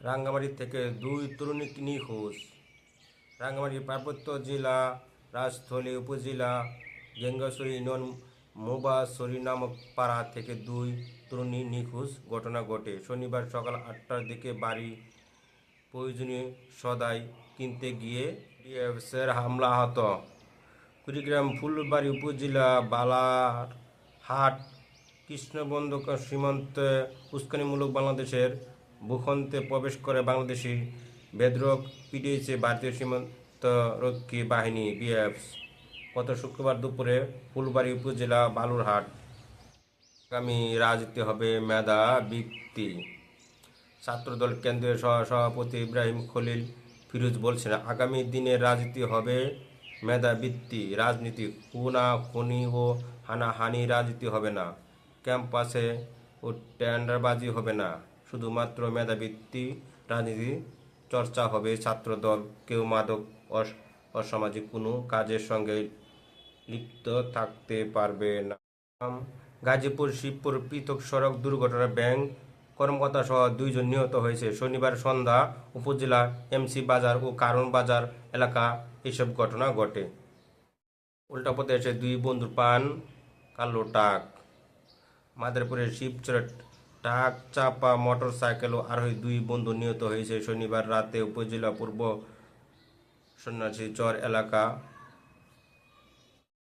রাঙ্গামাটি থেকে দুই তরুণী নিখোঁজ। রাঙ্গামাটি পার্বত্য জেলা রাজস্থলী উপজেলা গেঙ্গাছড়ি ইউনিয়ন মোবাছড়ি নামক পাড়া থেকে দুই তরুণী নিখোঁজ ঘটনা ঘটে শনিবার সকাল 8টার দিকে। বাড়ি প্রয়োজনীয় সদাই কিনতে গিয়ে বিএসএফের হামলা আহত। কুড়িগ্রাম ফুলবাড়ী উপজেলা বালারহাট কৃষ্ণবন্দর সীমান্তে উস্কানিমূলক বাংলাদেশের ভূখণ্ডে প্রবেশ করে বাংলাদেশি বেধড়ক পিটিয়েছে ভারতীয় সীমান্তরক্ষী বাহিনী বিএসএফ গত শুক্রবার দুপুরে ফুলবাড়ী উপজেলা বালুরহাট। আগামী রাজনীতি হবে মেধা ভিত্তি। ছাত্রদল কেন্দ্রীয় সভাপতি ইব্রাহিম খলিল ফিরোজ বলছেন, আগামী দিনের রাজনীতি হবে মেধাভিত্তি রাজনীতি। খুনাখুনি ও হানাহানি রাজনীতি হবে না, ক্যাম্পাসে ও টেন্ডারবাজি হবে না, শুধুমাত্র মেধাভিত্তি রাজনীতি চর্চা হবে। ছাত্রদল কেউ মাদক অসামাজিক কোনো কাজের সঙ্গে লিপ্ত থাকতে পারবে না। গাজীপুর শিবপুর পৃথক সড়ক দুর্ঘটনায় ব্যাংক কর্মকর্তা সহ 2 জন নিহত হয়েছে শনিবার সন্ধ্যা উপজেলা এমসি বাজার ও কারণ বাজার এলাকা এসব ঘটনা ঘটে। উল্টাপথে এসে 2 বন্ধুর পান কালো ট্রাক। মাদারীপুরের শিবচরে ট্রাক চাপা মোটর সাইকেল ও আরোহী 2 বন্ধু নিহত হয়েছে শনিবার রাতে উপজেলা পূর্ব সন্ন্যাসী চর এলাকা